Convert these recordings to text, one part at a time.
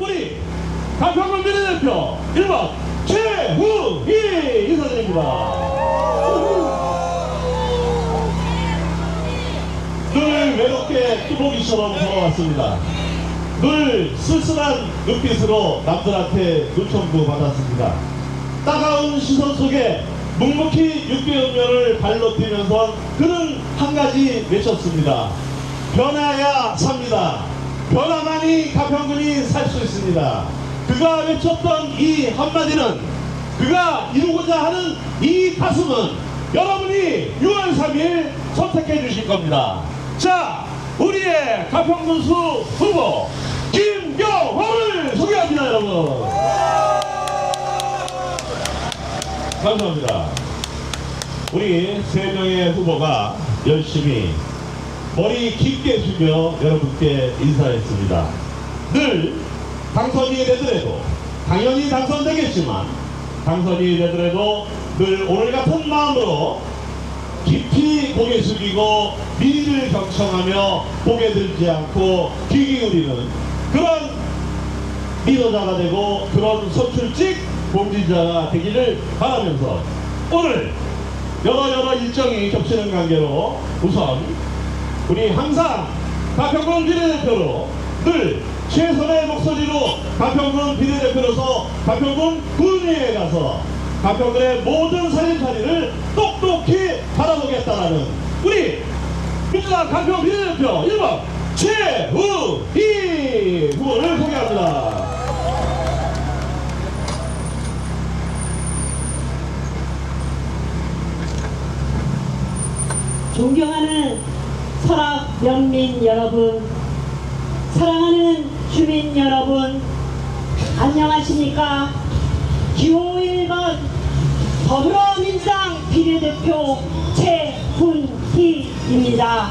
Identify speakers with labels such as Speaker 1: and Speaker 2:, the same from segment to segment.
Speaker 1: 우리 가평군 비례대표 1번 최후희 인사드립니다. 늘 외롭게 뚜벅이처럼 걸어왔습니다. 늘 쓸쓸한 눈빛으로 남들한테 눈총도 받았습니다. 따가운 시선 속에 묵묵히 600여년을 발로 뛰면서 그는 한 가지 외쳤습니다. 변화야 삽니다. 변화만이 가평군이 살 수 있습니다. 그가 외쳤던 이 한마디는, 그가 이루고자 하는 이 가슴은 여러분이 6월 3일 선택해 주실 겁니다. 자, 우리의 가평군수 후보 김경호를 소개합니다. 여러분 감사합니다. 우리 3명의 후보가 열심히 머리 깊게 숙여 여러분께 인사했습니다. 늘 당선이 되더라도, 당연히 당선되겠지만 당선이 되더라도 늘 오늘 같은 마음으로 깊이 고개 숙이고 미래를 경청하며 고개 들지 않고 귀 기울이는 그런 리더자가 되고 그런 선출직 공직자가 되기를 바라면서, 오늘 여러 일정이 겹치는 관계로 우선 우리 항상 가평군 비례대표로 늘 최선의 목소리로 가평군 비례대표로서 가평군 군위에 가서 가평군의 모든 살림살이를 똑똑히 바라보겠다라는 우리 민주당 가평 비례대표 1번 최후희 후보를 소개합니다.
Speaker 2: 존경하는 설악 연민 여러분, 사랑하는 주민 여러분, 안녕하십니까? 기호 1번 더불어민주당 비례대표 최훈희입니다.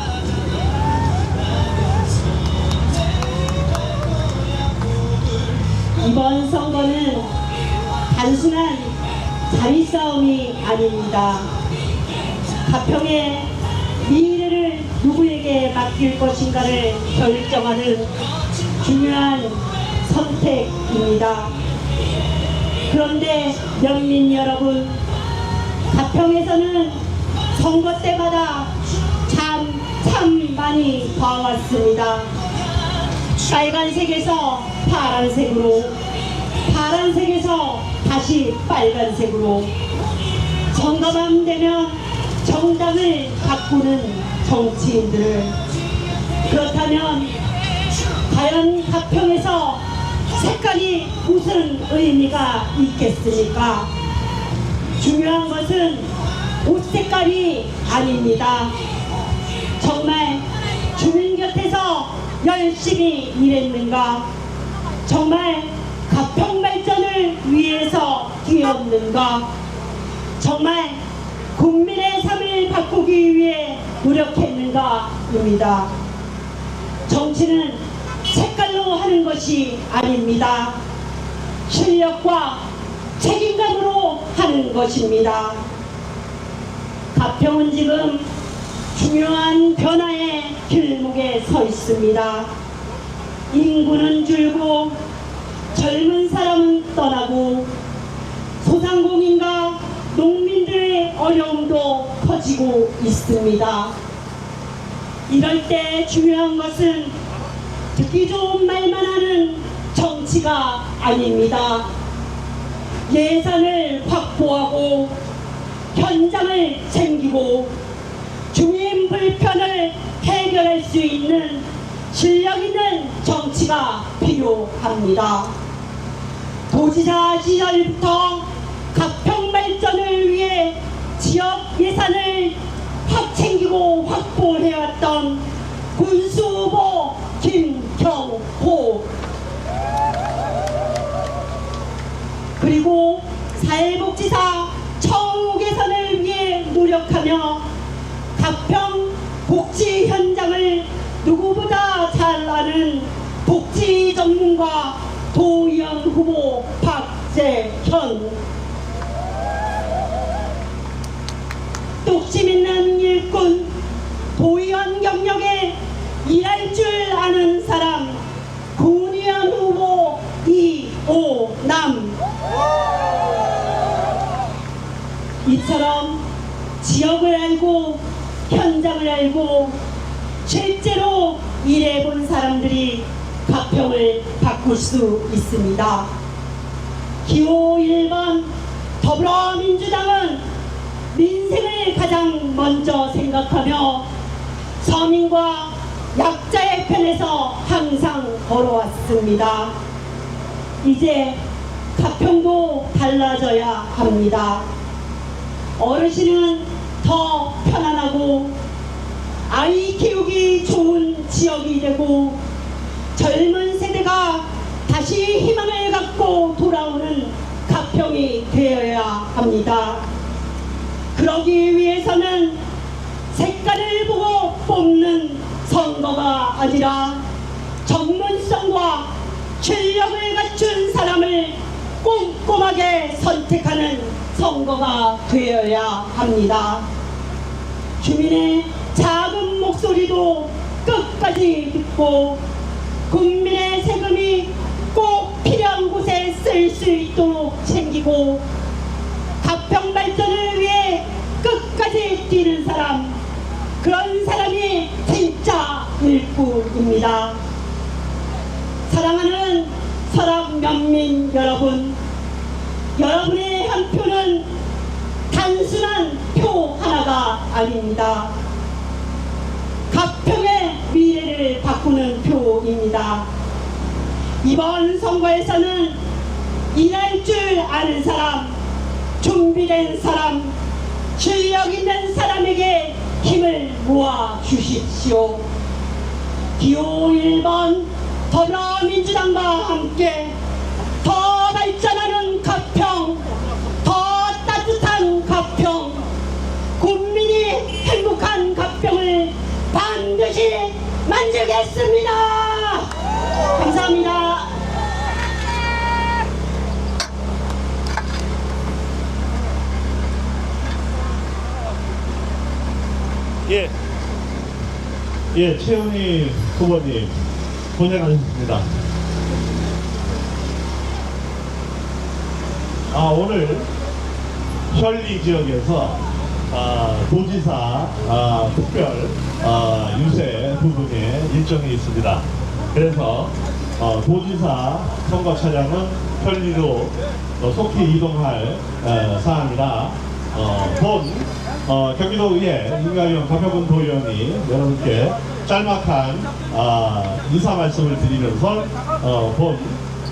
Speaker 2: 이번 선거는 단순한 자리 싸움이 아닙니다. 가평의 미래를 누구에게 맡길 것인가를 결정하는 중요한 선택입니다. 그런데 연민 여러분, 가평에서는 선거 때마다 참 많이 봐왔습니다. 빨간색에서 파란색으로, 파란색에서 다시 빨간색으로, 선거만 되면 정당을 바꾸는 정치인들. 그렇다면 과연 가평에서 색깔이 무슨 의미가 있겠습니까? 중요한 것은 옷 색깔이 아닙니다. 정말 주민 곁에서 열심히 일했는가? 정말 가평 발전을 위해서 뛰었는가? 정말 국민의 삶을 바꾸기 위해 노력했는가입니다. 정치는 색깔로 하는 것이 아닙니다. 실력과 책임감으로 하는 것입니다. 가평은 지금 중요한 변화의 길목에 서 있습니다. 인구는 줄고 젊은 사람은 떠나고 소상공인과 농민들의 어려움도 커지고 있습니다. 이럴 때 중요한 것은 듣기 좋은 말만 하는 정치가 아닙니다. 예산을 확보하고 현장을 챙기고 주민 불편을 해결할 수 있는 실력 있는 정치가 필요합니다. 도지사 시절부터 가평 발전을 위해 지역 예산을 확 챙기고 확보해왔던 군수후보 김경호, 그리고 사회복지사 처우 개선을 위해 노력하며 가평 복지 현장을 누구보다 잘 아는 복지 전문가 도의원 후보 박재현, 뚝심 있는 일꾼, 도의원 경력에 일할 줄 아는 사람, 군의원 후보 남. 이처럼 지역을 알고 현장을 알고 실제로 일해본 사람들이 가평을 바꿀 수 있습니다. 기호 1번 더불어민주당은 민생을 가장 먼저 생각하며 서민과 약자의 편에서 항상 걸어왔습니다. 이제 가평도 달라져야 합니다. 어르신은 더 편안하고 아이 키우기 좋은 지역이 되고 젊은 세대가 다시 희망을 갖고 돌아오는 가평이 되어야 합니다. 그러기 위해서는 색깔을 보고 뽑는 선거가 아니라 전문성과 실력을 갖춘 사람을 꼼꼼하게 선택하는 선거가 되어야 합니다. 주민의 작은 목소리도 끝까지 듣고 국민의 세금이 꼭 필요한 곳에 쓸 수 있도록 챙기고 가평 발전을 위해 끝까지 뛰는 사람, 그런 사람이 진짜 일꾼입니다. 사랑하는 설악 면민 여러분, 여러분의 한 표는 단순한 표 하나가 아닙니다. 가평의 미래를 바꾸는 표입니다. 이번 선거에서는 일할 줄 아는 사람, 준비된 사람, 실력 있는 사람에게 힘을 모아 주십시오. 기호 1번 더불어민주당과 함께 더 발전하는 가평, 더 따뜻한 가평, 국민이 행복한 가평을 반드시 만들겠습니다. 감사합니다.
Speaker 1: 최은희 후보님 고생하셨습니다. 오늘 현리 지역에서 도지사 특별 유세 부분에 일정이 있습니다. 그래서 도지사 선거 차량은 현리로 속히 이동할 사항이라 경기도의회 인가위원 박혁은 도의원이 여러분께 짤막한 인사 말씀을 드리면서 본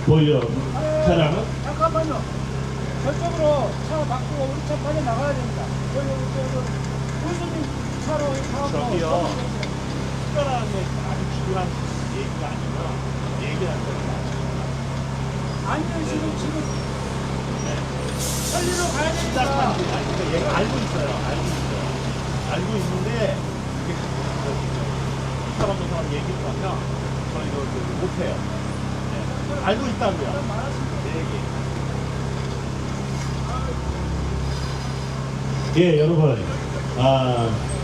Speaker 1: 도의원 차량은
Speaker 3: 잠깐만요. 저쪽으로 차 바꾸고 우리 차 빨리 나가야 됩니다. 교수님 차로 가고.
Speaker 1: 저기요. 특별한 아주 중요한 얘기가 아니라 얘기하는 거예요.
Speaker 3: 아니요, 지금 천리로 가야 됩니다.
Speaker 1: 얘가 알고 있어요. 알고 있는데 이 사람 얘기를 하면 저희도 못해요. 알고 있다고요. 여러분,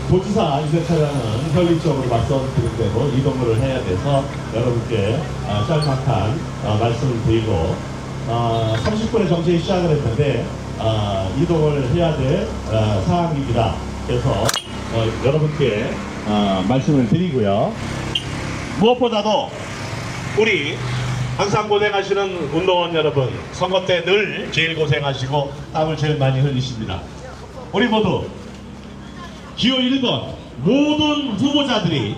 Speaker 1: 도지사 유세 차량은 현리 쪽으로 맞서는 대로 이동을 해야 돼서 여러분께 짤막한 말씀을 드리고 30분에 정시에 시작을 했는데 이동을 해야 될 상황입니다. 그래서 여러분께 말씀을 드리고요. 무엇보다도 우리 항상 고생하시는 운동원 여러분, 선거 때 늘 제일 고생하시고 땀을 제일 많이 흘리십니다. 우리 모두 기호 1번 모든 후보자들이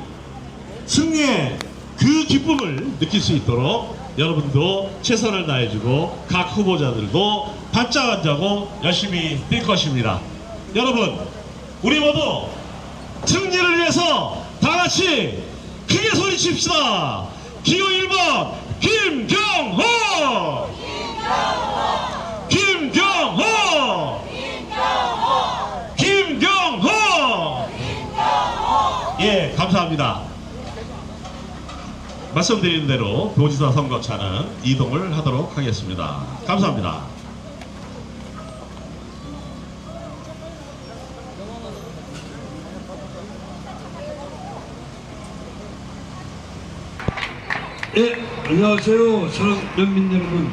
Speaker 1: 승리의 그 기쁨을 느낄 수 있도록 여러분도 최선을 다해주고 각 후보자들도 반짝반짝하고 열심히 뛸 것입니다. 여러분, 우리 모두 승리를 위해서 다같이 크게 소리칩시다. 기호 1번 김경호! 김경호! 김경호! 감사합니다. 말씀드린 대로 도지사 선거차는 이동을 하도록 하겠습니다. 감사합니다.
Speaker 4: 안녕하세요. 사랑 연민 여러분.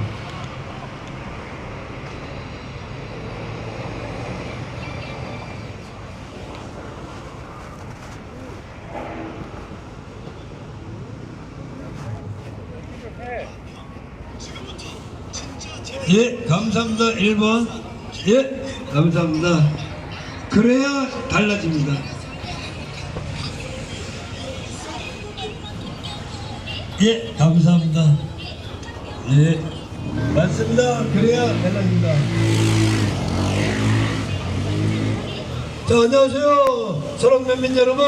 Speaker 4: 예, 감사합니다. 1번. 예, 감사합니다. 그래야 달라집니다. 예, 감사합니다. 예, 맞습니다. 그래야 달라집니다. 자, 안녕하세요. 사랑면민 여러분.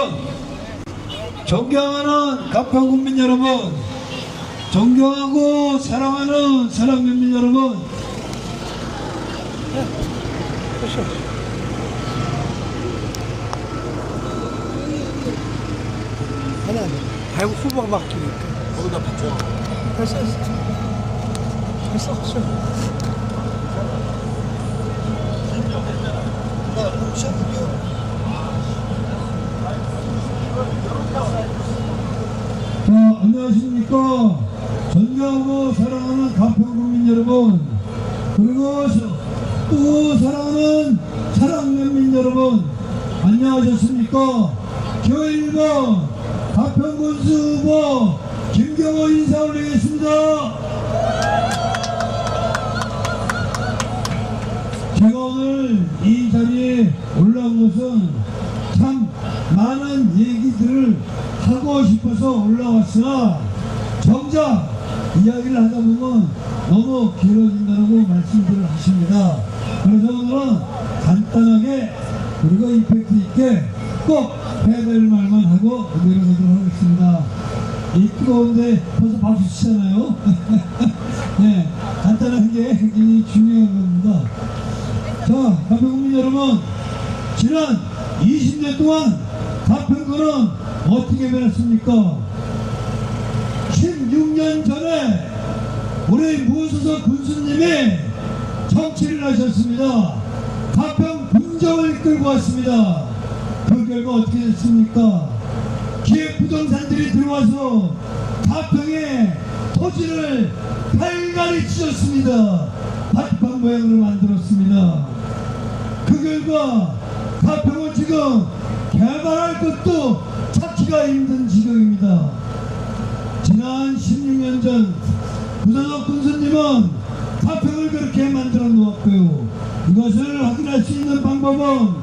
Speaker 4: 존경하는 가평군민 여러분. 존경하고 사랑하는 사랑면민 여러분.
Speaker 3: 아니 아이고 후보가 막히니까
Speaker 1: 거기다 붙여.
Speaker 3: 됐어
Speaker 4: 자, 안녕하십니까. 존경하고 사랑하는 가평군민 여러분, 그리고 또 사랑하는 사랑면민 여러분, 안녕하셨습니까. 저 1번 가평군수 후보 김경호 인사 올리겠습니다. 제가 오늘 이 자리에 올라온 것은 참 많은 얘기들을 하고 싶어서 올라왔으나 정작 이야기를 하다 보면 너무 길어진다고 말씀들을 하십니다. 그래서 오늘은 간단하게 그리고 임팩트 있게 꼭 해야 될 말만 하고 내려가도록 하겠습니다. 이 뜨거운데 벌써 박수 치잖아요. 네, 간단한 게 굉장히 중요한 겁니다. 자, 가평군민 여러분, 지난 20년 동안 가평군은 어떻게 변했습니까? 16년 전에 우리 무소속 군수님이 정치를 하셨습니다. 가평 군정을 이끌고 왔습니다. 그 결과 어떻게 됐습니까? 기획 부동산들이 들어와서 가평의 토지를 팔갈이 찢었습니다. 밭판 모양으로 만들었습니다. 그 결과 가평은 지금 개발할 것도 찾기가 힘든 지경입니다. 지난 16년 전 무소속 군수님은 가평을 그렇게 만들어 놓았고요. 이것을 확인할 수 있는 방법은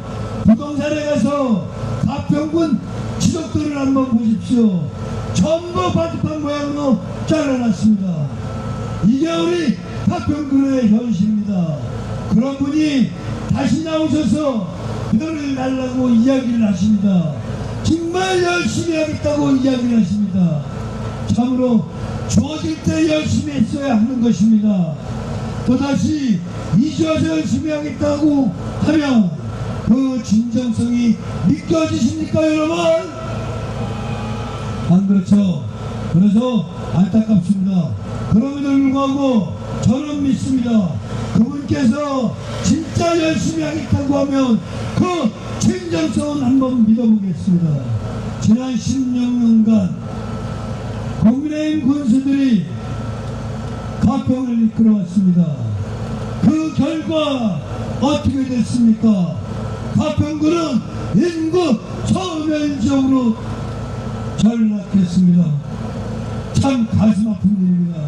Speaker 4: 부동산에 가서 가평군 지적도를 한번 보십시오. 전부 바둑판 모양으로 잘라놨습니다. 이게 우리 가평군의 현실입니다. 그런 분이 다시 나오셔서 별을 달라고 이야기를 하십니다. 정말 열심히 하겠다고 이야기를 하십니다. 참으로 주어질 때 열심히 했어야 하는 것입니다. 또다시 잊어서 열심히 하겠다고 하면 그 진정성이 믿겨지십니까, 여러분? 안 그렇죠. 그래서 안타깝습니다. 그럼에도 불구하고 저는 믿습니다. 그분께서 진짜 열심히 하겠다고 하면 그 진정성은 한번 믿어보겠습니다. 지난 16년간 국민의힘 군수들이 가평을 이끌어왔습니다. 그 결과 어떻게 됐습니까? 가평군은 인구 소멸적으로 전락했습니다. 참 가슴 아픈 일입니다.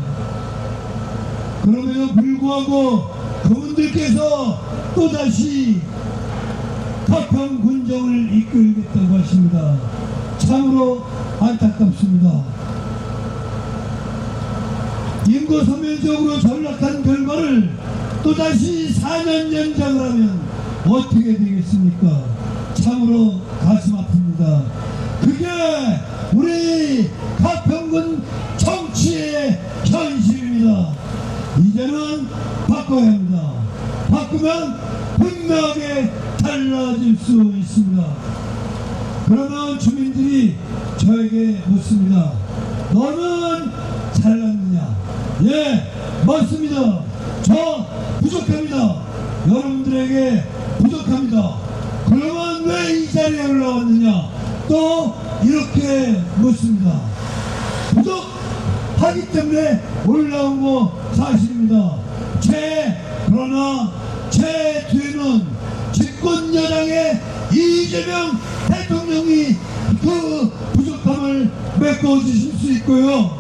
Speaker 4: 그럼에도 불구하고 그분들께서 또다시 가평 군정을 이끌겠다고 하십니다. 참으로 안타깝습니다. 인구 소멸적으로 전락한 결과를 또다시 4년 연장을 하면 어떻게 되겠습니까? 참으로 가슴 아픕니다. 그게 우리 가평군 정치의 현실입니다. 이제는 바꿔야 합니다. 바꾸면 분명하게 달라질 수 있습니다. 그러면 주민들이 저에게 묻습니다. 너는 잘났느냐? 예, 맞습니다. 저 부족합니다. 여러분들에게 부족합니다. 그러면 왜 이 자리에 올라왔느냐? 또 이렇게 묻습니다. 부족하기 때문에 올라온 거 사실입니다. 그러나 제 뒤에는 집권 여당의 이재명 대통령이 그 부족함을 메꿔주실 수 있고요.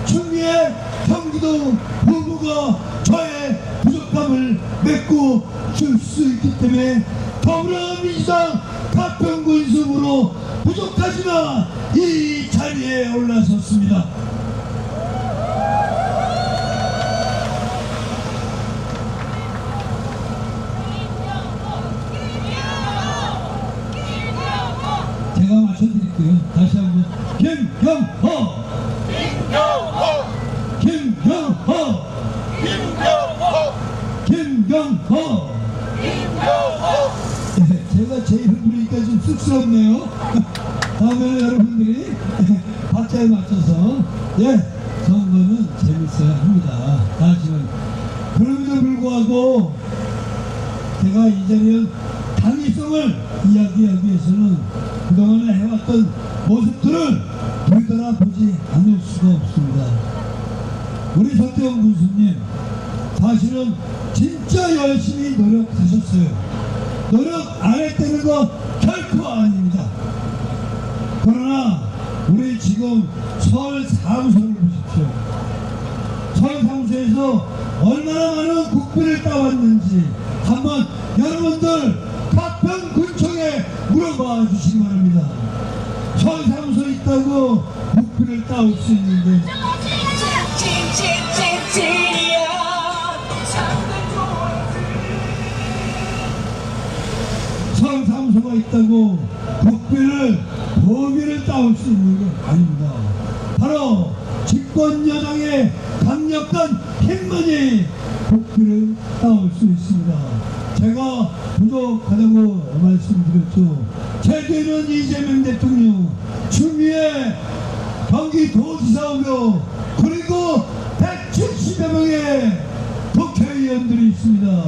Speaker 4: 총리의 나중에 경기도 후보가 저의 부족함을 메꿔 줄 수 있기 때문에 더불어민주당 가평군 수으로 부족하지만 이 자리에 올라섰습니다. 제가 맞춰드릴게요. 다시 한번 김경호 김경호 김경호 제가 제 이름 부르니까 좀 쑥스럽네요. 다음에는 여러분들이 박자에 맞춰서 선거는 재밌어야 합니다. 하지만 그럼에도 불구하고 제가 이 자리에 당위성을 이야기하기 위해서는 그동안에 해왔던 모습들을 되돌아보지 않을 수가 없습니다. 우리 서태웅 군수님 사실은 진짜 열심히 노력하셨어요. 노력 안 했다는 거 결코 아닙니다. 그러나 우리 지금 서울 사무소를 보십시오. 서울 사무소에서 얼마나 많은 국비를 따왔는지 한번 여러분들 가평군청에 물어봐 주시기 바랍니다. 서울 사무소에 있다고 국비를 따올 수 있는데 서울 사무소가 있다고 국비를 범위를 따올 수 있는 게 아닙니다. 바로 집권 여당의 강력한 힘만이 국비를 따올 수 있습니다. 제가 부족하다고 말씀드렸죠. 제대는 이재명 대통령, 추미애 경기도지사오며 그리고 170여 명의 국회의원들이 있습니다.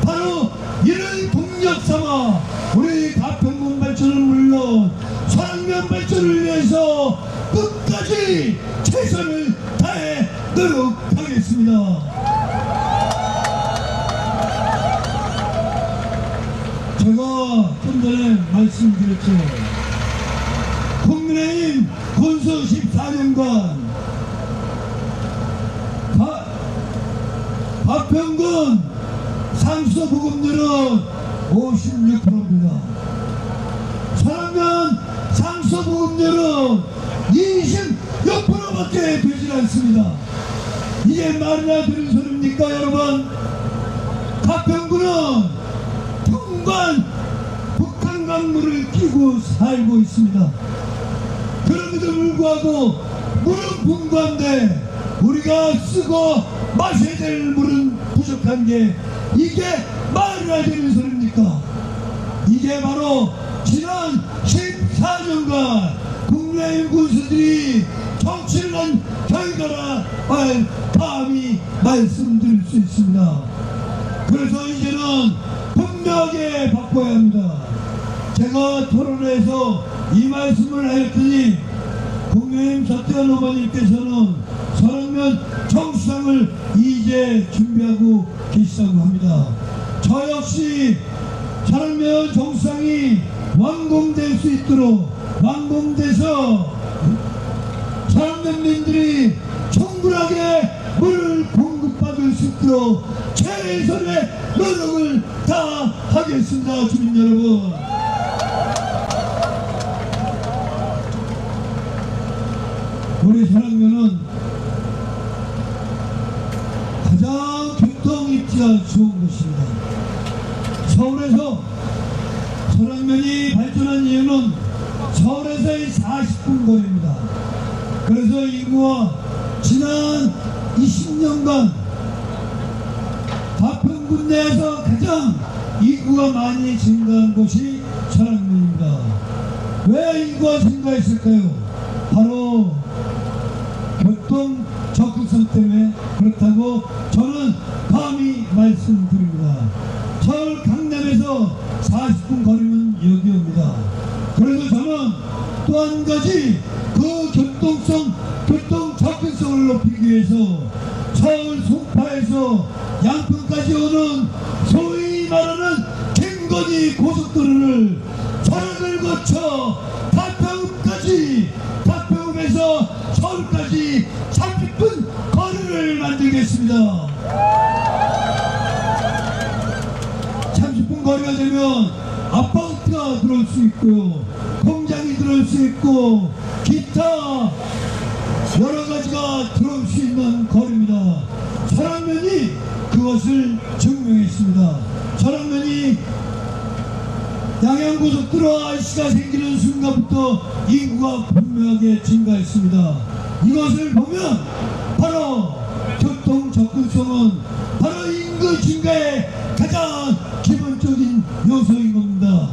Speaker 4: 바로 이를 동력 삼아 우리 가평군 발전은 물론 서랑면 발전을 위해서 끝까지 최선을 다해 노력하겠습니다. 제가 좀 전에 말씀드렸죠. 국민의힘 군수 14년간 가평군 상수 보급률은 56%입니다. 서랑면 상수 보급률은 26%밖에 되질 않습니다. 이게 말이나 되는 소리입니까 여러분? 가평군은 통관 북한 강물을 끼고 살고 있습니다. 그럼에도 불구하고 물은 풍부한데 우리가 쓰고 마셔야 될 물은 부족한 게 이게 말이나 되는 소리입니까? 이게 바로 지난 14년간 국민의힘 군수들이 정치를 한 결과라 감히 말씀드릴 수 있습니다. 그래서 이제는 분명하게 바꿔야 합니다. 제가 토론회에서 이 말씀을 하였더니 국민의힘 서태현 후보님께서는 서랑면 정수장을 이제 준비하고 계시다고 합니다. 저 역시 서랑면 정수장이 완공될 수 있도록 완공돼서 서랑면민들이 충분하게 물을 공급받을 수 있도록 최선의 노력을 다하겠습니다. 주민 여러분, 우리 서랑면은 가장 교통 입지가 좋은 곳입니다. 서울에서 서랑면이 발전한 이유는 서울에서의 40분 거리입니다. 그래서 인구와 지난 20년간 가평군 내에서 가장 인구가 많이 증가한 곳이 서랑면입니다. 왜 인구가 증가했을까요? 바로 교통 적극성 때문에 그렇다고 저는 감히 말씀드립니다. 서울 강남에서 40분 거리면 여기 옵니다. 그래서 저는 또 한 가지 그 교통 접근성을 높이기 위해서 서울 송파에서 양평까지 오는 소위 말하는 김건희 고속도로를 서랑을 거쳐 가평까지, 가평에서 서울까지 30분 증명했습니다. 30분 거리가 되면 아파트가 들어올 수 있고요, 공장이 들어올 수 있고, 기타 여러 가지가 들어올 수 있는 거리입니다. 천안면이 그것을 증명했습니다. 천안면이 양양고속도로 IC가 생기는 순간부터 인구가 분명하게 증가했습니다. 이것을 보면 바로 교통 접근성은 바로 인구 증가의 가장 기본적인 요소인 겁니다.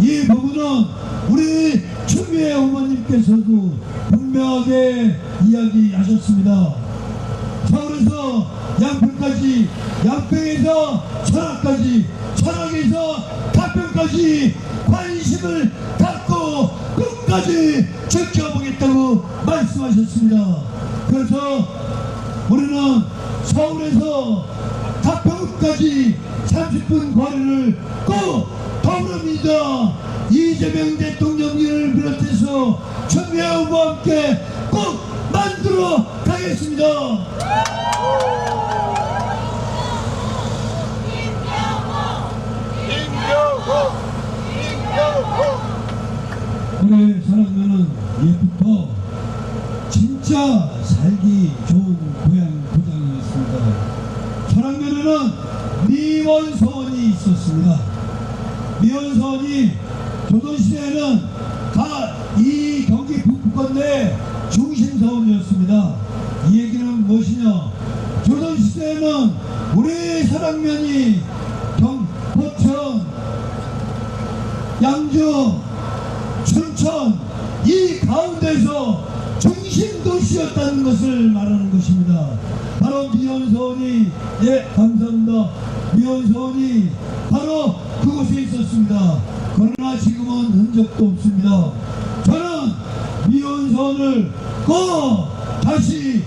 Speaker 4: 이 부분은 우리 추미애 어머님께서도 분명하게 이야기하셨습니다. 서울에서 양평까지, 양평에서 천안까지, 천안에서 가평까지 관심을 갖고 끝까지 지켜보겠다고 말씀하셨습니다. 그래서 우리는 서울에서 가평까지 30분 거리를 꼭 더불어민주당 이재명 대통령님을 비롯해서 추미애 후보와 함께 꼭 만들어 가겠습니다. 올해 사랑면은 예부터 진짜 살기 좋은 고향 고장이었습니다. 사랑면에는 미원서원이 있었습니다. 미원서원이 조선시대에는 다 이 경기 북부권 내 중심서원이었습니다. 이 얘기는 무엇이냐? 조선시대에는 우리 사랑면이 포천, 양주, 춘천 이 가운데서 중심 도시였다는 것을 말하는 것입니다. 바로 미원서원이, 예, 감사합니다. 미원서원이 바로 그곳에 있었습니다. 그러나 지금은 흔적도 없습니다. 저는 미원서원을 꼭 다시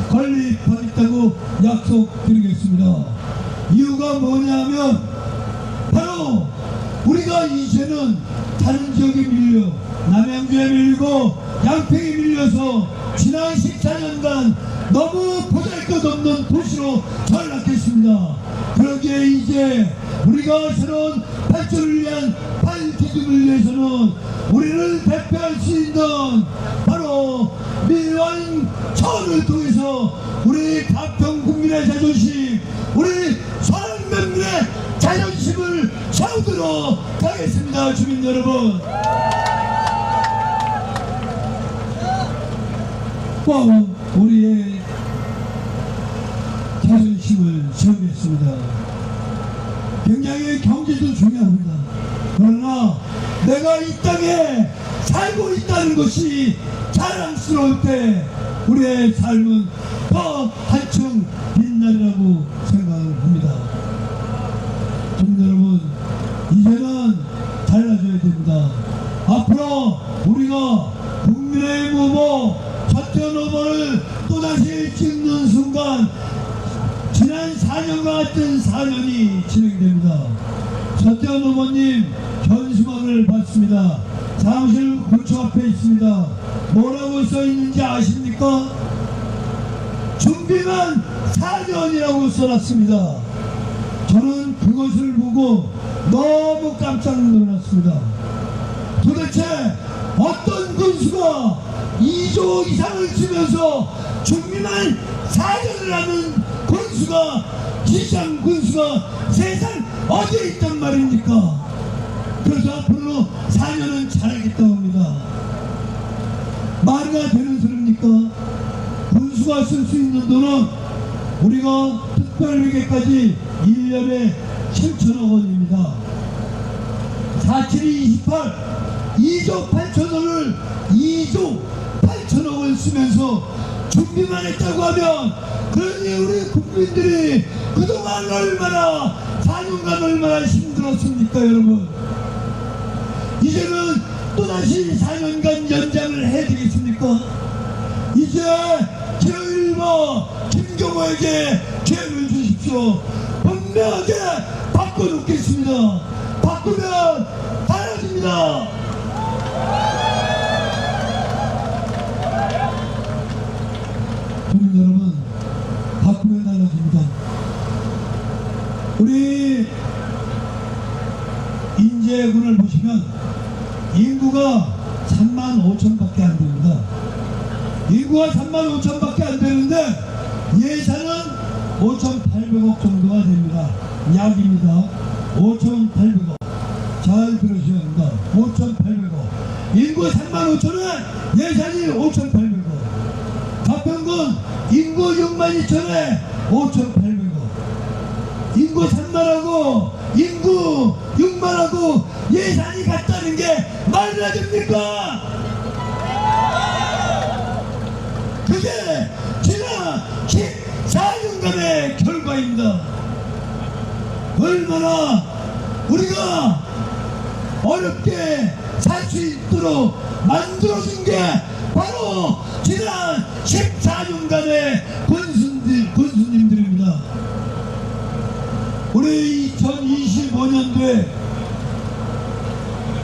Speaker 4: 건립하겠다고 약속드리겠습니다. 이유가 뭐냐면 바로 우리가 이제는 다른 지역에 밀려, 남양주에 밀리고 양평에 밀려서 지난 14년간 너무 보잘것없는 도시로 전락했습니다. 그러기에 이제 우리가 새로운 발전을 위한 발디dim을 위해서는 우리를 대표할 수 있는 바로 미원천을 통해서 우리 가평 국민의 자존심, 우리 천안면민의 자존심을 세우도록 하겠습니다. 주민 여러분, 꼭 우리의 자존심을 세우겠습니다. 굉장히 경제도 중요합니다. 그러나 내가 이 땅에 살고 있다는 것이 자랑스러울 때 우리의 삶은 더 한층 빛나리라고 생각을 합니다. 좀 여러분, 이제는 달라져야 됩니다. 앞으로 우리가 국민의힘 후보 서태원 후보를 또다시 찍는 순간 지난 4년과 같은 4년이 진행됩니다. 서태원 후보님 현수막을 받습니다. 사무실 구청 앞에 있습니다. 뭐라고 써있는지 아십니까? 준비만 4년이라고 써놨습니다. 저는 그것을 보고 너무 깜짝 놀랐습니다. 도대체 어떤 군수가 2조 이상을 주면서 준비만 4년을 하는 군수가, 시장 군수가 세상 어디에 있단 말입니까? 그래서 앞으로 4년은 잘하겠다고 합니다. 말이나 되는 소리입니까? 군수가 쓸 수 있는 돈은 우리가 특별회계까지 1년에 7천억 원입니다. 47이 28, 2조 8천원을 2조 8천억을 쓰면서 준비만 했다고 하면, 그러니 우리 국민들이 그동안 얼마나 4년간 얼마나 힘들었습니까 여러분? 이제는 또다시 4년간 연장을 해야 되겠습니까? 이제 제1번 김경호에게 기회를 주십시오. 분명하게 바꿔놓겠습니다. 바꾸면 달라집니다. 주민 여러분, 우리 인제군을 보시면 인구가 35,000밖에 안 됩니다. 인구가 35,000밖에 안 되는데 예산은 5,800억 정도가 됩니다. 약입니다. 5,800억. 잘 들으셔야 합니다. 5,800억. 인구 35,000에 예산이 5,800억. 가평군 인구 62,000에 5,800억. 인구 3만하고 인구 6만하고 예산이 같다는 게 말이나 됩니까? 그게 지난 14년간의 결과입니다. 얼마나 우리가 어렵게 살 수 있도록 만들어준 게 바로 지난 14년간의 군수님들입니다. 우리 2025년도에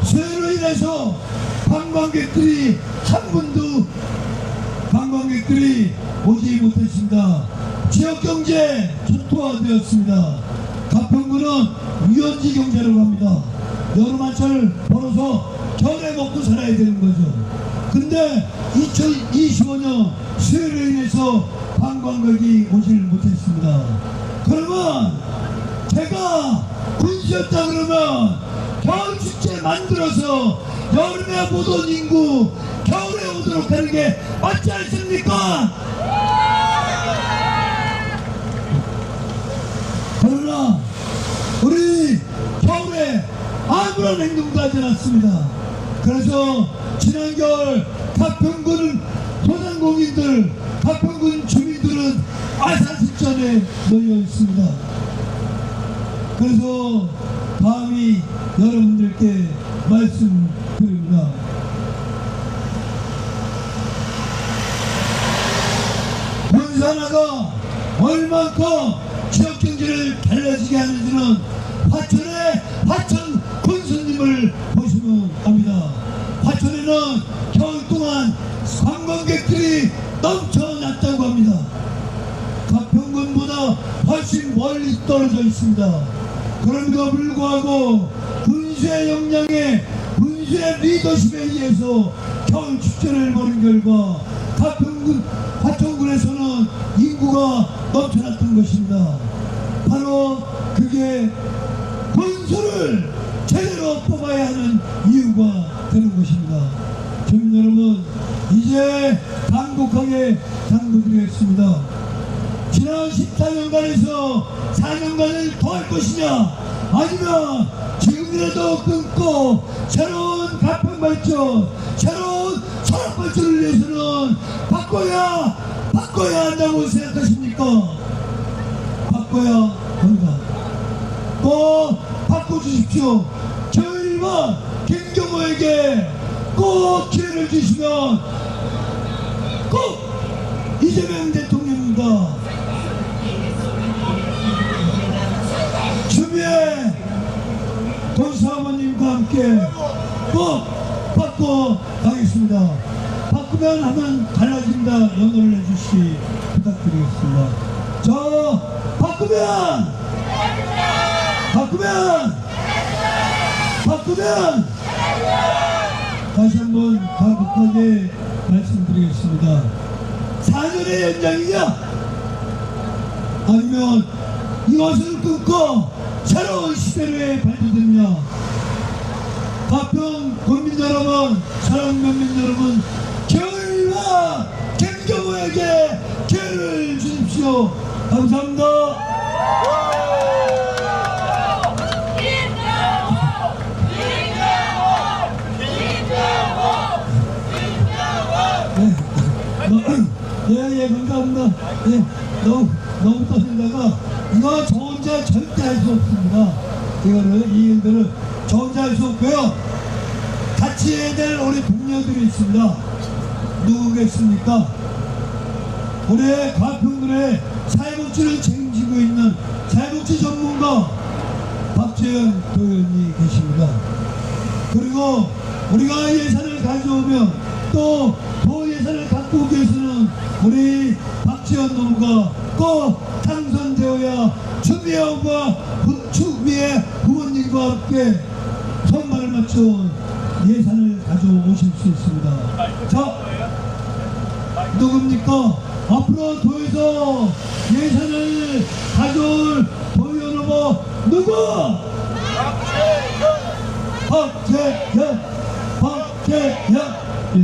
Speaker 4: 수해로 인해서 관광객들이 한 분도 오지 못했습니다. 지역경제 초토화되었습니다. 가평군은 유연지 경제로 갑니다. 여름한철 벌어서 겨울에 먹고 살아야 되는 거죠. 근데 2025년 수해로 인해서 관광객이 오질 못했습니다. 그러면 제가 군수였다 그러면 겨울 축제 만들어서 여름에 못 온 인구 겨울에 오도록 하는 게 맞지 않습니까? 그러나 우리 겨울에 아무런 행동도 하지 않았습니다. 그래서 지난 겨울 가평군 소상공인들, 가평군 주민들은 아산수전에 놓여 있습니다. 그래서 감히 여러분들께 말씀드립니다. 군산화가 얼만큼 지역경제를 달라지게 하는지는 화천의 화천 군수님을 보시면 압니다. 화천에는 겨울 동안 관광객들이 넘쳐났다고 합니다. 가평군보다 훨씬 멀리 떨어져 있습니다. 그럼에도 불구하고 군수의 역량에 군수의 리더십에 의해서 겨울 축제를 벌인 결과 가평군 화천군에서는 인구가 넘쳐났던 것입니다. 바로 그게 군수를 제대로 뽑아야 하는 이유가 되는 것입니다. 주민 여러분, 이제 간곡하게 당부드리겠습니다. 지난 14년간에서 4년간을 더 할 것이냐, 아니면 지금이라도 끊고 새로운 가평 발전, 새로운 산업 발전을 위해서는 바꿔야 한다고 생각하십니까? 바꿔야 합니다. 꼭 바꿔주십시오. 저희 1번 김경호에게 꼭 기회를 주시면 꼭 이재명 대통령입니다. 주미애 도사모님과 함께 꼭 바꿔 가겠습니다. 바꾸면 하면 달라진다 연호를 해주시 부탁드리겠습니다. 저 바꾸면 다시 한번 간곡하게 말씀드리겠습니다. 4년의 연장이냐, 아니면 이것을 끊고 새로운 시대를 발돋느냐. 가평 국민 여러분, 사랑국민 여러분, 겨울과 김경호에게 기회를 주십시오. 감사합니다. 예, 감사합니다. 예, 너무 떠들다가 이거 저 혼자 절대 할 수 없습니다. 이거를, 이 일들을 저 혼자 할 수 없고요. 같이 해야 될 우리 동료들이 있습니다. 누구겠습니까? 우리 가평군의 사회복지를 책임지고 있는 사회복지 전문가 박재현 도의원이 계십니다. 그리고 우리가 예산을 가져오면 또 도 예산을 갖고 오기 위해서는 우리 박재현 노무가 꼭 당선되어야 추미애 후보님과 함께 손발을 맞춰 예산을 가져오실 수 있습니다. 자, 누굽니까? 앞으로 도에서 예산을 가져올 도의원 후보 누구? 박재현. 예.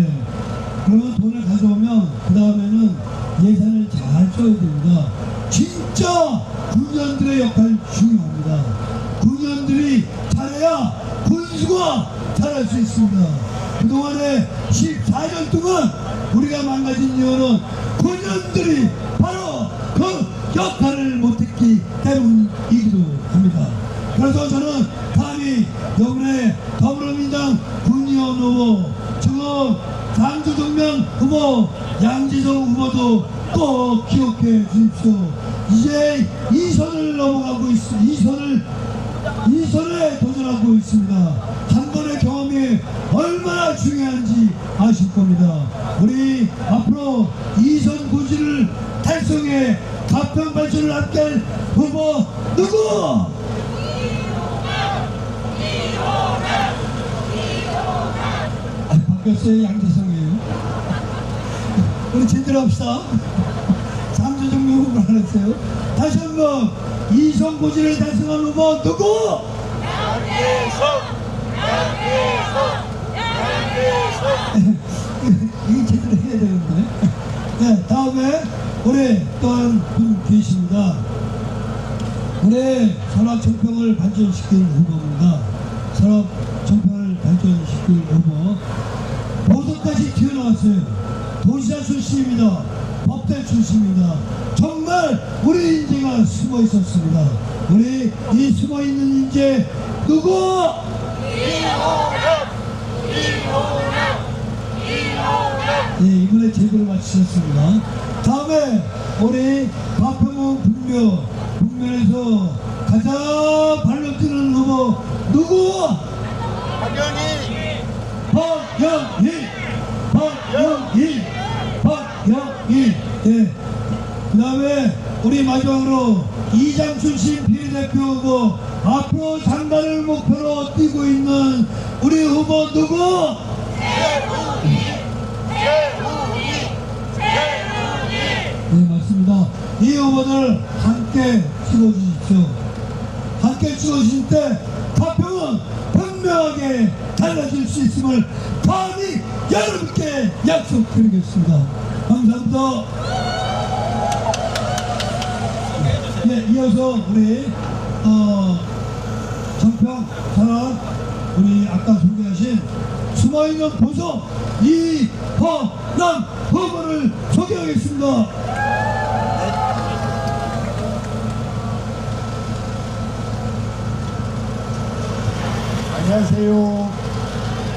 Speaker 4: 그러면 돈을 가져오면 그 다음에는 예산을 잘 써야 됩니다. 진짜 군년들의 역할이 중요합니다. 군년들이 잘해야 군수가 잘할 수 있습니다. 그동안에 14년 동안 우리가 망가진 이유는 군년들이 바로 그 역할을 못했기 때문이기도 합니다. 그래서 저는 감히 이번에 더불어민주당 군의원 후보, 지금 장주정면 후보, 양지성 후보도 꼭 기억해 주십시오. 이제 2선을 넘어가고 있습니다. 2선에 도전하고 있습니다. 한 번의 경험이 얼마나 중요한지 아실 겁니다. 우리 앞으로 2선 고지를 달성해 가평 발전을 함께할 후보 누구? 바뀌었어요. 양재성이에요. 우리 제대로 합시다. 장주정면 후보를 안 했어요. 다시 한번 2선 고지를 달성한 후보 누구? 이게 제대로 해야 되는데. 네, 다음에 우리 또 한 분 계십니다. 우리 산업청평을 발전시킬 후보입니다. 산업청평을 발전시킬 후보. 보석까지 튀어나왔어요. 도시사 출신입니다. 법대 출신입니다. 정말 우리 인재가 숨어 있었습니다. 우리 이 숨어 있는 인재 누구? 네, 이번에 제대로 마치셨습니다. 다음에 우리 가평은 북면에서 가장 발로 뛰는 후보 누구? 박영희. 네. 그 다음에 우리 마지막으로 이장 출신 비례대표 후보, 앞으로 장관을 목표로 뛰고 있는 우리 후보 누구? 네, 맞습니다. 이 후보들 함께 찍어주십시오. 함께 찍어주실 때 가평은 분명하게 달라질 수 있음을 감히 여러분께 약속드리겠습니다. 감사합니다. 네, 이어서 우리 청평 산업 우리 아까 소개하신 숨어있는 보석 이허남 후보를 소개하겠습니다.
Speaker 5: 안녕하세요.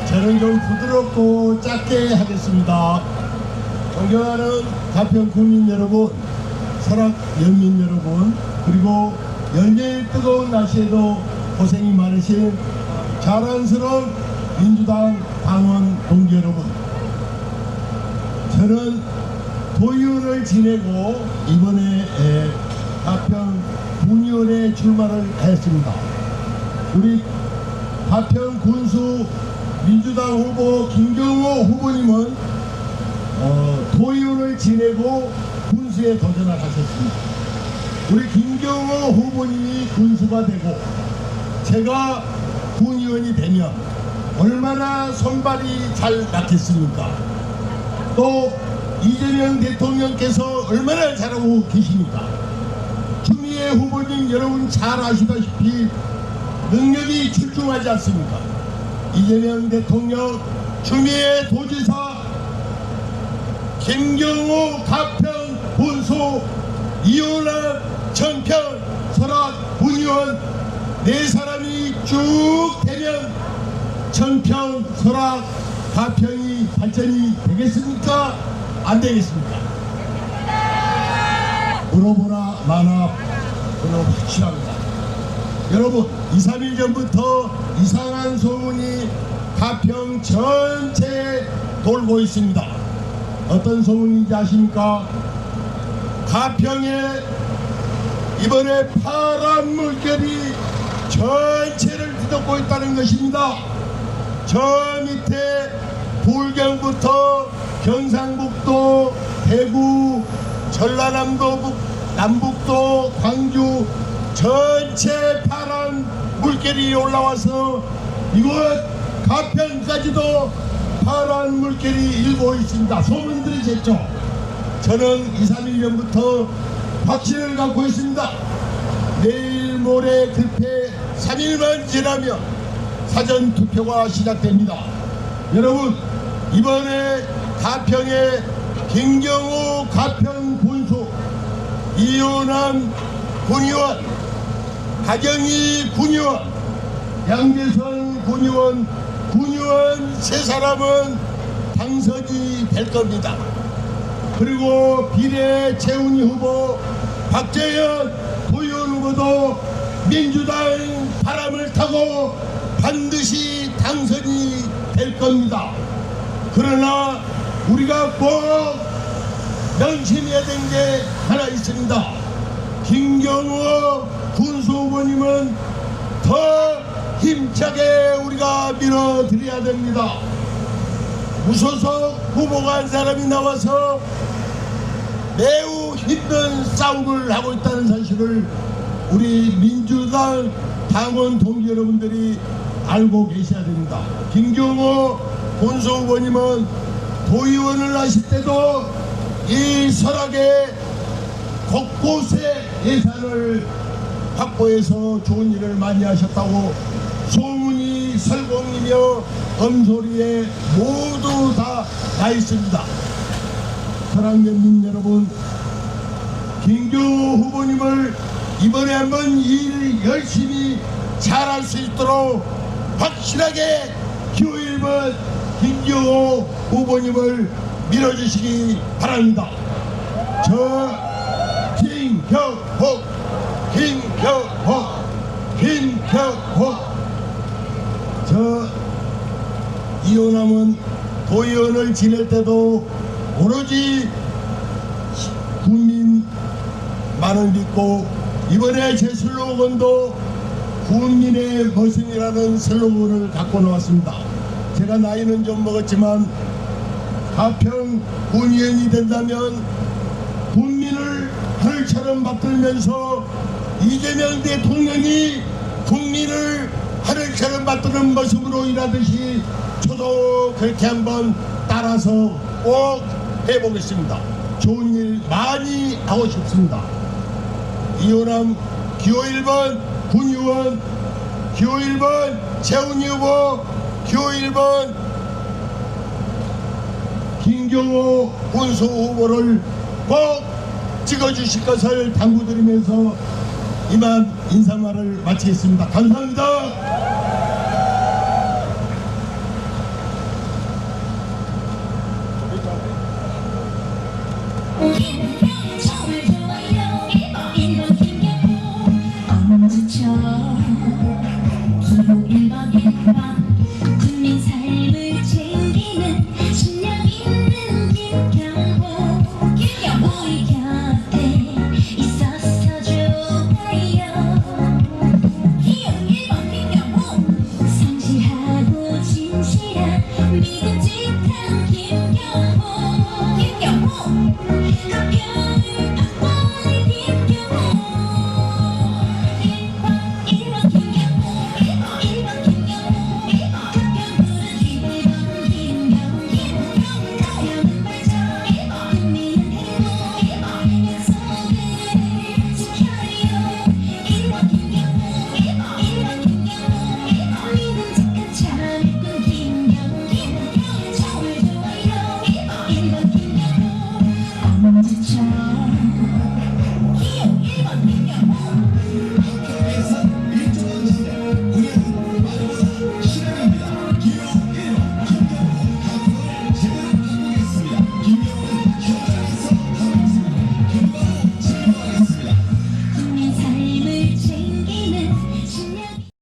Speaker 5: 저는 좀 부드럽고 짧게 하겠습니다. 존경하는 가평 국민 여러분, 설악 연민 여러분, 그리고 열렬 뜨거운 날씨에도 고생이 많으신 자랑스러운 민주당 당원 동지 여러분, 저는 도의원을 지내고 이번에 가평 군의원에 출마를 하였습니다. 우리 가평 군수 민주당 후보 김경호 후보님은 도의원을 지내고 군수에 도전을 하셨습니다. 우리 김경호 후보님이 군수가 되고 제가 군의원이 되면 얼마나 손발이 잘 낫겠습니까? 또 이재명 대통령께서 얼마나 잘하고 계십니까? 추미애 후보님 여러분 잘 아시다시피 능력이 출중하지 않습니까? 이재명 대통령, 추미애 도지사, 김경호 가평 군수, 이호남 청평 설악 군의원 네 사람이 쭉 되면 청평 설악 가평이 발전이 되겠습니까? 안 되겠습니까? 물어보나 마나 그건 확실합니다. 여러분, 2, 3일 전부터 이상한 소문이 가평 전체에 돌고 있습니다. 어떤 소문인지 아십니까? 가평에 이번에 파란 물결이 전체를 뒤덮고 있다는 것입니다. 저 밑에 불경부터 경상북도, 대구, 전라남도, 남북도, 광주 전체 파란 물결이 올라와서 이곳 가평까지도 파란 물결이 일고 있습니다. 소문들이 졌죠. 저는 2, 3일 전부터 확신을 갖고 있습니다. 내일 모레 투표 3일만 지나면 사전투표가 시작됩니다. 여러분, 이번에 가평의 김경호 가평 군수, 이호남 군의원, 하경희 군의원, 양재선 군의원, 군의원 세 사람은 당선이 될 겁니다. 그리고 비례 최훈희 후보, 박재현 도의원 후보도 민주당 바람을 타고 반드시 당선이 될 겁니다. 그러나 우리가 꼭 명심해야 되는 게 하나 있습니다. 김경호 군수 후보님은 더 힘차게 우리가 밀어드려야 됩니다. 무소속 후보가 한 사람이 나와서 매우 힘든 싸움을 하고 있다는 사실을 우리 민주당 당원 동지 여러분들이 알고 계셔야 됩니다. 김경호 군수 후보님은 도의원을 하실 때도 이 설악에 곳곳에 예산을 확보해서 좋은 일을 많이 하셨다고 소문이 설공이며 엄소리에 모두 다 나 있습니다. 사랑하는 여러분, 김경호 후보님을 이번에 한번 일 열심히 잘할 수 있도록 확실하게 기호 1번 김경호 후보님을 밀어주시기 바랍니다. 저 김경호 저 이호남은 도의원을 지낼 때도 오로지 국민만을 믿고 이번에 제 슬로건도 국민의 머슴이라는 슬로건을 갖고 나왔습니다. 제가 나이는 좀 먹었지만 가평 군의원이 된다면 국민을 하늘처럼 받들면서 이재명 대통령이 국민을 하늘처럼 받드는 모습으로 일하듯이 저도 그렇게 한번 따라서 꼭 해보겠습니다. 좋은 일 많이 하고 싶습니다. 이호남 기호 1번 군의원, 기호 1번 최훈희 후보, 기호 1번 김경호 군수 후보를 꼭 찍어주실 것을 당부드리면서 이만 인사말을 마치겠습니다. 감사합니다.